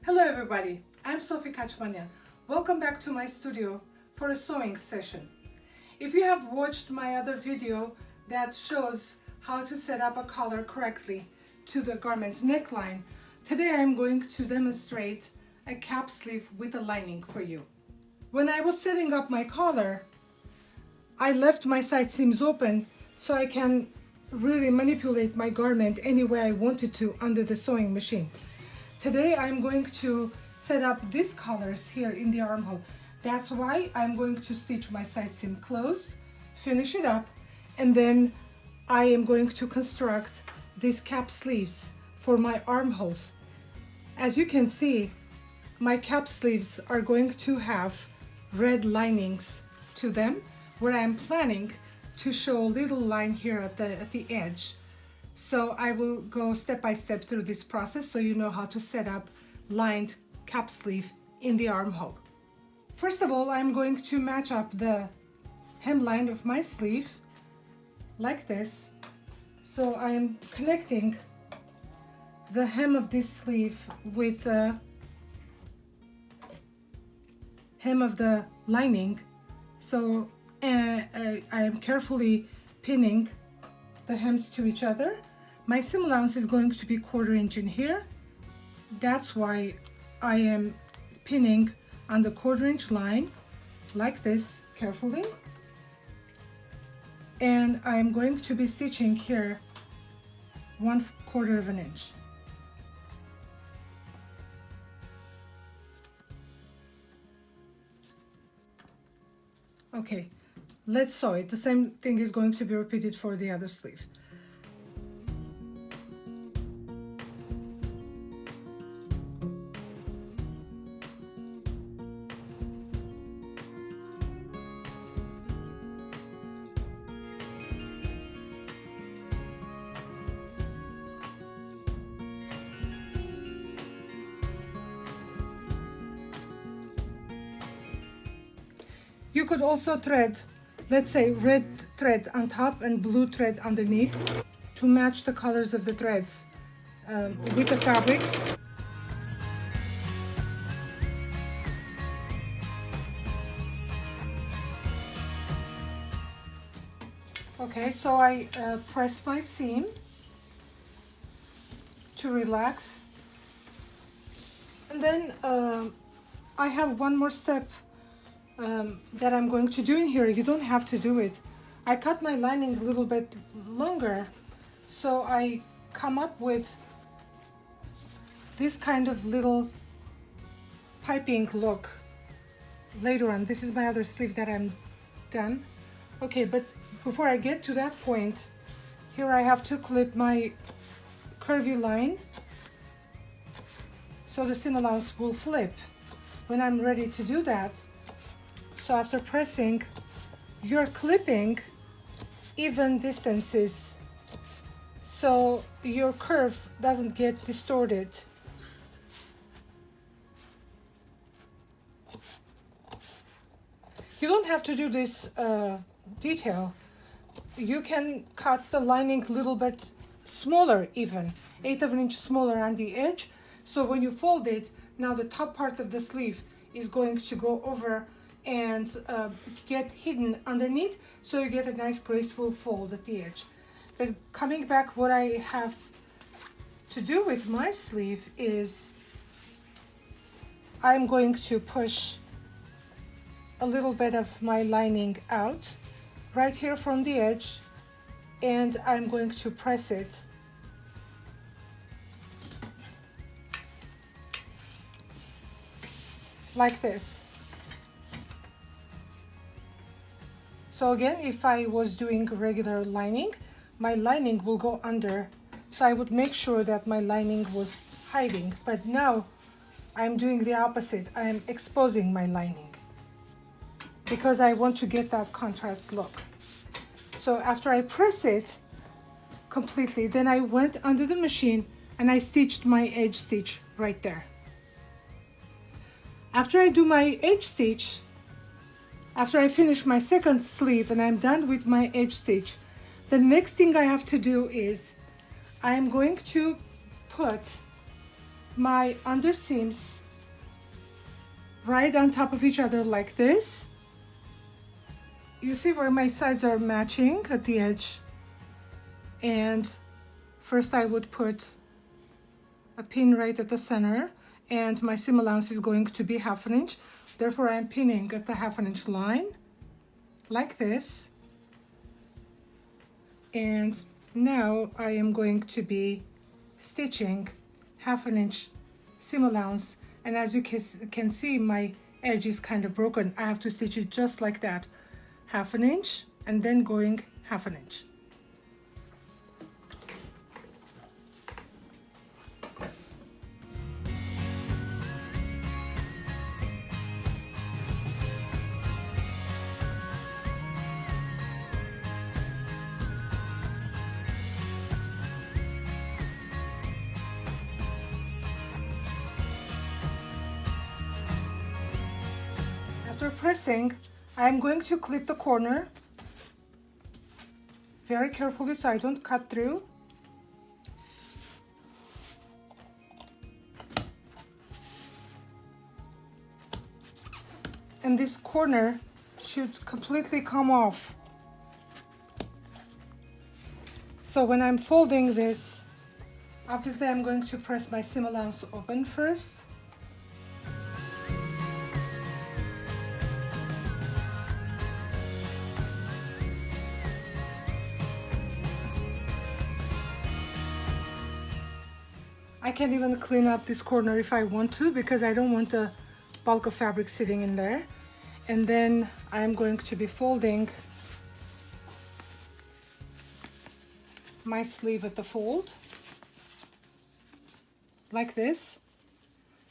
Hello everybody, I'm Sofi Cap Sleeve. Welcome back to my studio for a sewing session. If you have watched my other video that shows how to set up a collar correctly to the garment neckline, today I'm going to demonstrate a cap sleeve with a lining for you. When I was setting up my collar, I left my side seams open so I can really manipulate my garment any way I wanted to under the sewing machine. Today I'm going to set up these collars here in the armhole. That's why I'm going to stitch my side seam closed, finish it up, and then I am going to construct these cap sleeves for my armholes. As you can see, my cap sleeves are going to have red linings to them, where I'm planning to show a little line here at the edge. So I will go step by step through this process so you know how to set up lined cap sleeve in the armhole. First of all, I'm going to match up the hemline of my sleeve like this. So I am connecting the hem of this sleeve with the hem of the lining. So I am carefully pinning the hems to each other. My seam allowance is going to be 1/4 inch in here. That's why I am pinning on the 1/4 inch line like this carefully. And I'm going to be stitching here 1/4 inch. Okay, let's sew it. The same thing is going to be repeated for the other sleeve. You could also thread, let's say, red thread on top and blue thread underneath to match the colors of the threads with the fabrics. Okay, so I press my seam to relax. And then I have one more step that I'm going to do in here. You don't have to do it. I cut my lining a little bit longer, so I come up with this kind of little piping look later on. This is my other sleeve that I'm done. Okay, but before I get to that point, here I have to clip my curvy line so the seam allowance will flip when I'm ready to do that. So after pressing, you're clipping even distances so your curve doesn't get distorted. You don't have to do this detail. You can cut the lining a little bit smaller, even 1/8 inch smaller on the edge. So when you fold it, now the top part of the sleeve is going to go over and get hidden underneath, so you get a nice graceful fold at the edge. But coming back, what I have to do with my sleeve is I'm going to push a little bit of my lining out right here from the edge, and I'm going to press it like this. So again, if I was doing regular lining, my lining will go under. So I would make sure that my lining was hiding. But now I'm doing the opposite. I'm exposing my lining because I want to get that contrast look. So after I press it completely, then I went under the machine and I stitched my edge stitch right there. After I do my edge stitch, after I finish my second sleeve and I'm done with my edge stitch, the next thing I have to do is I'm going to put my underseams right on top of each other like this. You see where my sides are matching at the edge, and first I would put a pin right at the center, and my seam allowance is going to be 1/2 inch. Therefore, I'm pinning at the 1/2 inch line like this. And now I am going to be stitching 1/2 inch seam allowance, and as you can see, my edge is kind of broken. I have to stitch it just like that, 1/2 inch, and then going 1/2 inch. After pressing, I'm going to clip the corner very carefully so I don't cut through. And this corner should completely come off. So when I'm folding this, obviously I'm going to press my seam allowance open first. I can even clean up this corner if I want to, because I don't want a bulk of fabric sitting in there. And then I'm going to be folding my sleeve at the fold like this.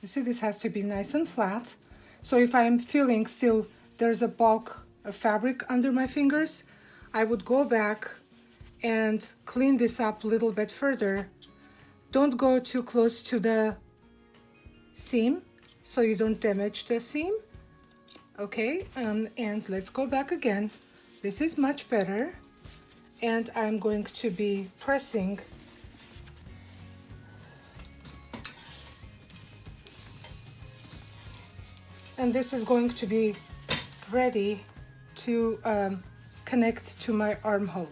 You see, this has to be nice and flat. So if I'm feeling still there's a bulk of fabric under my fingers, I would go back and clean this up a little bit further. Don't go too close to the seam so you don't damage the seam. Okay, and let's go back again. This is much better. And I'm going to be pressing and this is going to be ready to connect to my armhole.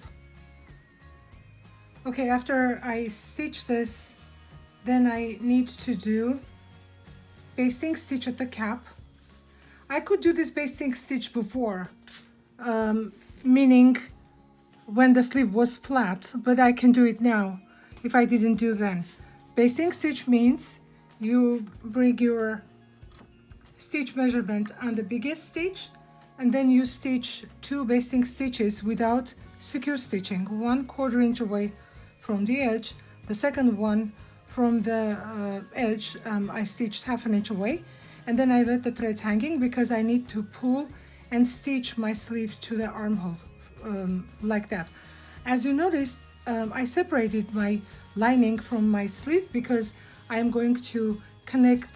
Okay, after I stitch this, then I need to do basting stitch at the cap. I could do this basting stitch before, meaning when the sleeve was flat, but I can do it now if I didn't do then. Basting stitch means you bring your stitch measurement on the biggest stitch, and then you stitch 2 basting stitches without secure stitching, 1/4 inch away from the edge. The second one from the edge, I stitched 1/2 inch away, and then I let the threads hanging because I need to pull and stitch my sleeve to the armhole like that. As you noticed, I separated my lining from my sleeve because I am going to connect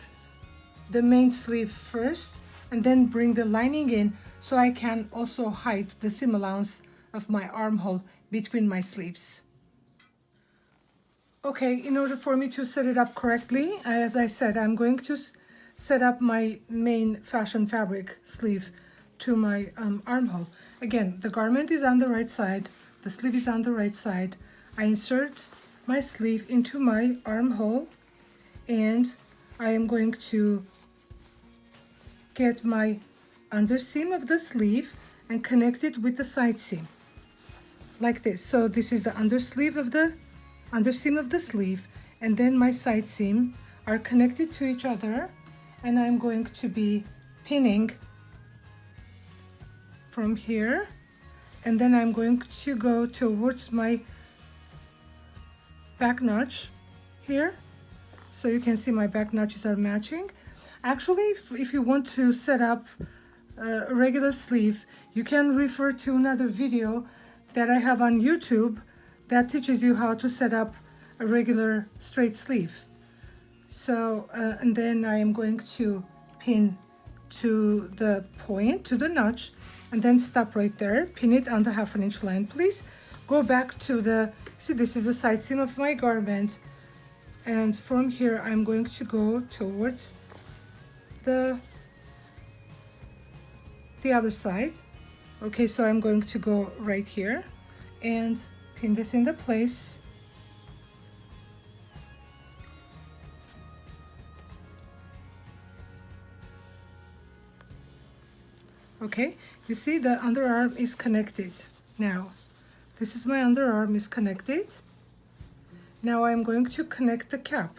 the main sleeve first and then bring the lining in so I can also hide the seam allowance of my armhole between my sleeves. Okay, in order for me to set it up correctly, as I said, I'm going to set up my main fashion fabric sleeve to my armhole. Again, the garment is on the right side, the sleeve is on the right side. I insert my sleeve into my armhole, and I am going to get my underseam of the sleeve and connect it with the side seam like this. So this is the underseam of the sleeve, and then my side seam are connected to each other, and I'm going to be pinning from here, and then I'm going to go towards my back notch here, so you can see my back notches are matching. Actually, if you want to set up a regular sleeve, you can refer to another video that I have on YouTube that teaches you how to set up a regular straight sleeve. So and then I am going to pin to the point, to the notch, and then stop right there. Pin it on the 1/2 inch line, please. Go back to the, see, this is the side seam of my garment, and from here I'm going to go towards the other side. Okay, so I'm going to go right here and pin this into place. Okay, you see the underarm is connected. Now this is my underarm is connected. Now I'm going to connect the cap.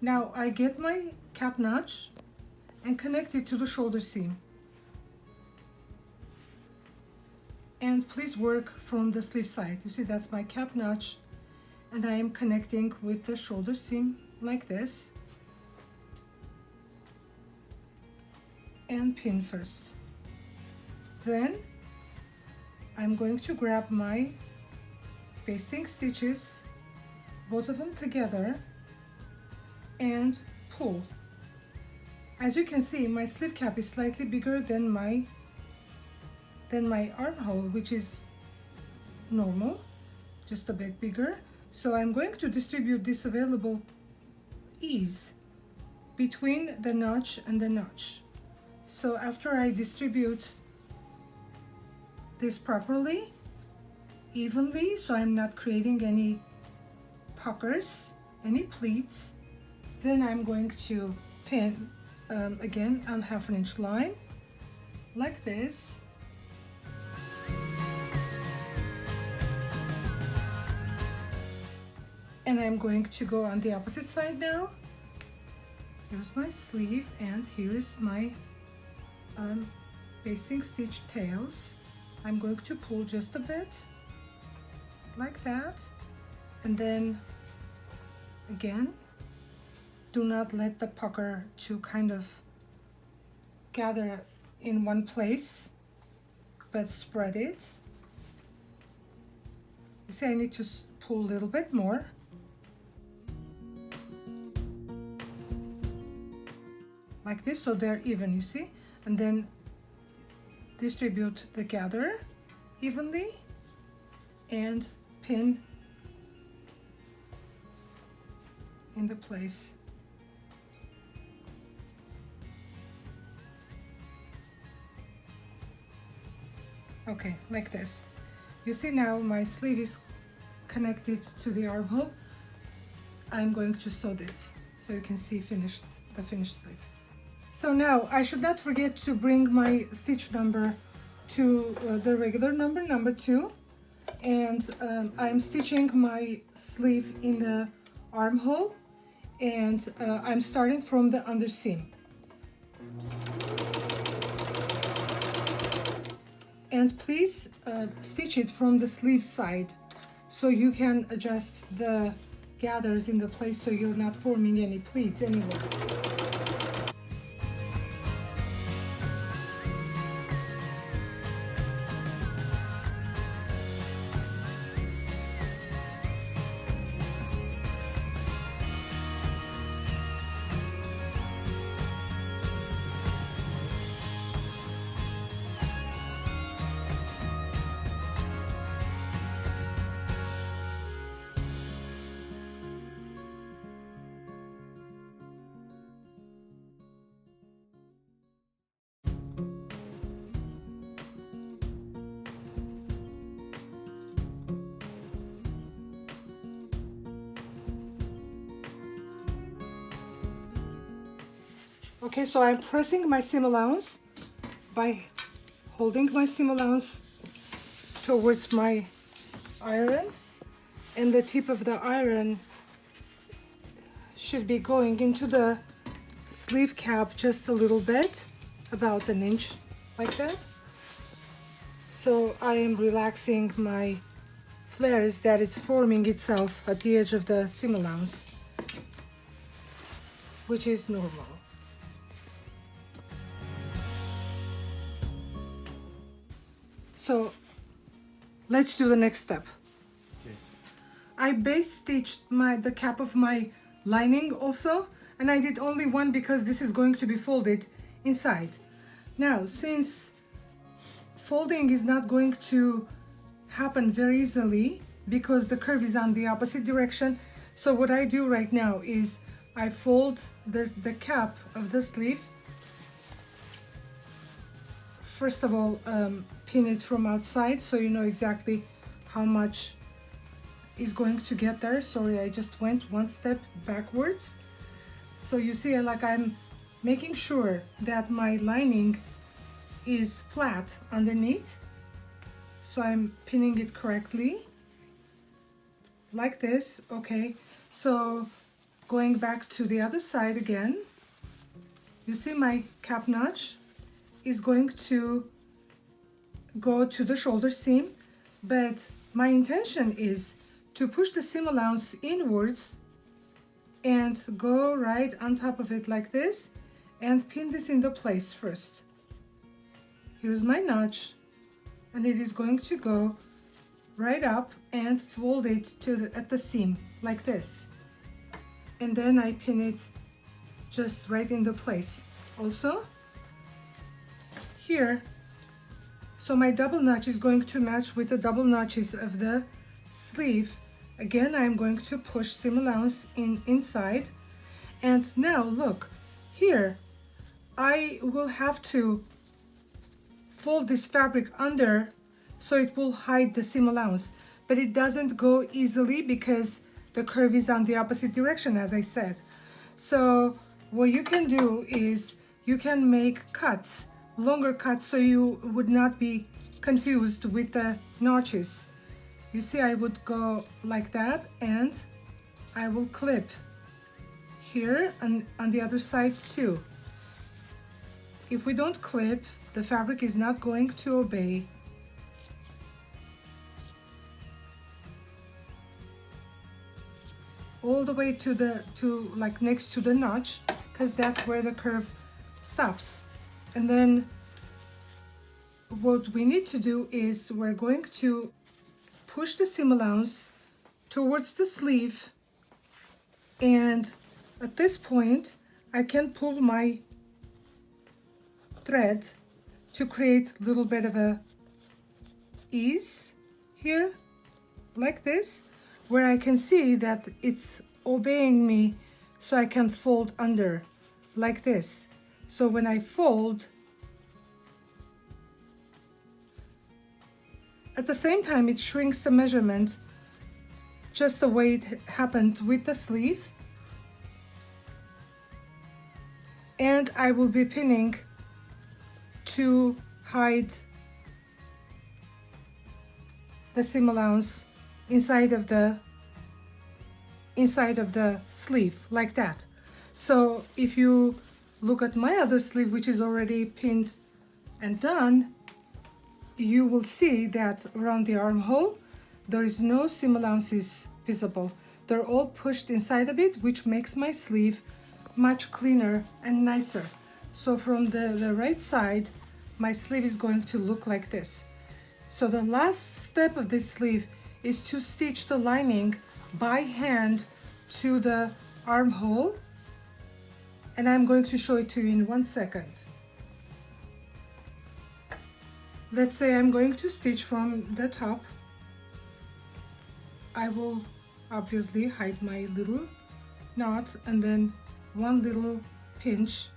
Now I get my cap notch and connect it to the shoulder seam. And please work from the sleeve side. You see, that's my cap notch, and I am connecting with the shoulder seam like this. And pin first. Then I'm going to grab my basting stitches, both of them together, and pull. As you can see, my sleeve cap is slightly bigger than my armhole, which is normal, just a bit bigger. So I'm going to distribute this available ease between the notch and the notch. So after I distribute this properly, evenly, so I'm not creating any puckers, any pleats, then I'm going to pin again on 1/2 inch line like this. And I'm going to go on the opposite side now. Here's my sleeve, and here's my basting stitch tails. I'm going to pull just a bit like that, and then again, do not let the pucker to kind of gather in one place, but spread it. You see, I need to pull a little bit more. Like this, so they're even, you see, and then distribute the gather evenly and pin in the place. Okay, like this. You see, now my sleeve is connected to the armhole. I'm going to sew this so you can see the finished sleeve. So now I should not forget to bring my stitch number to the regular number, number 2, and I'm stitching my sleeve in the armhole, and I'm starting from the underseam. And please stitch it from the sleeve side so you can adjust the gathers in the place so you're not forming any pleats anywhere. Okay, so I'm pressing my seam allowance by holding my seam allowance towards my iron, and the tip of the iron should be going into the sleeve cap just a little bit, about 1 inch, like that. So I am relaxing my flares that it's forming itself at the edge of the seam allowance, which is normal. So let's do the next step. Okay. I base stitched the cap of my lining also, and I did only one because this is going to be folded inside. Now, since folding is not going to happen very easily because the curve is on the opposite direction. So what I do right now is I fold the cap of the sleeve. First of all, pin it from outside so you know exactly how much is going to get there. Sorry, I just went one step backwards. So you see, like, I'm making sure that my lining is flat underneath. So I'm pinning it correctly, like this. Okay, so going back to the other side again, you see my cap notch is going to go to the shoulder seam, but my intention is to push the seam allowance inwards and go right on top of it like this and pin this into place first. Here's my notch, and it is going to go right up and fold it at the seam like this, and then I pin it just right into place also here. So my double notch is going to match with the double notches of the sleeve. Again, I'm going to push seam allowance inside, and now look here, I will have to fold this fabric under so it will hide the seam allowance, but it doesn't go easily because the curve is on the opposite direction, as I said. So what you can do is you can make cuts, longer cuts, so you would not be confused with the notches. You see, I would go like that, and I will clip here and on the other side too. If we don't clip, the fabric is not going to obey. All the way to like next to the notch, because that's where the curve stops. And then what we need to do is we're going to push the seam allowance towards the sleeve, and at this point I can pull my thread to create a little bit of a ease here like this, where I can see that it's obeying me, so I can fold under like this. So when I fold, at the same time it shrinks the measurement just the way it happened with the sleeve, and I will be pinning to hide the seam allowance inside of the sleeve like that. So if you look at my other sleeve, which is already pinned and done, you will see that around the armhole there is no seam allowances visible. They're all pushed inside of it, which makes my sleeve much cleaner and nicer. So from the right side, my sleeve is going to look like this. So the last step of this sleeve is to stitch the lining by hand to the armhole, and I'm going to show it to you in 1 second. Let's say I'm going to stitch from the top. I will obviously hide my little knot, and then one little pinch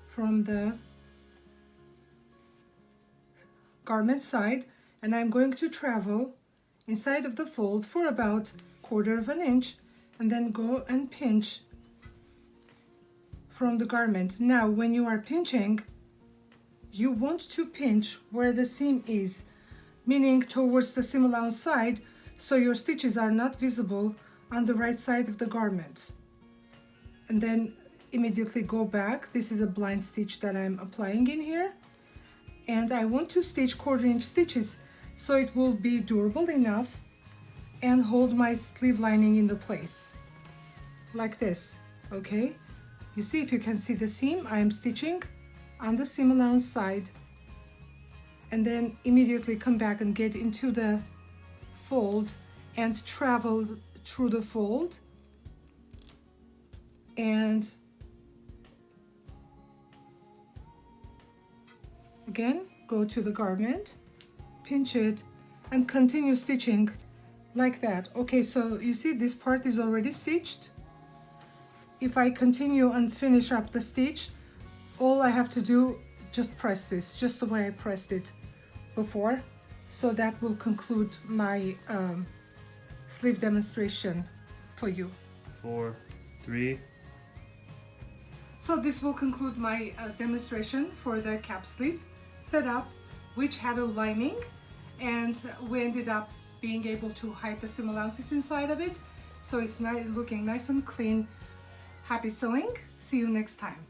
from the garment side, and I'm going to travel inside of the fold for about 1/4 of an inch, and then go and pinch from the garment. Now when you are pinching, you want to pinch where the seam is, meaning towards the seam allowance side, so your stitches are not visible on the right side of the garment. And then immediately go back. This is a blind stitch that I'm applying in here, and I want to stitch 1/4 inch stitches so it will be durable enough and hold my sleeve lining into place like this. Okay, you see, if you can see the seam, I am stitching on the seam allowance side, and then immediately come back and get into the fold and travel through the fold, and again go to the garment, pinch it, and continue stitching like that. Okay, so you see this part is already stitched. If I continue and finish up the stitch, all I have to do, just press this, just the way I pressed it before. So that will conclude my sleeve demonstration for you. 4, 3. So this will conclude my demonstration for the cap sleeve setup, which had a lining, and we ended up being able to hide the seam allowances inside of it. So it's looking nice and clean. Happy sewing. See you next time.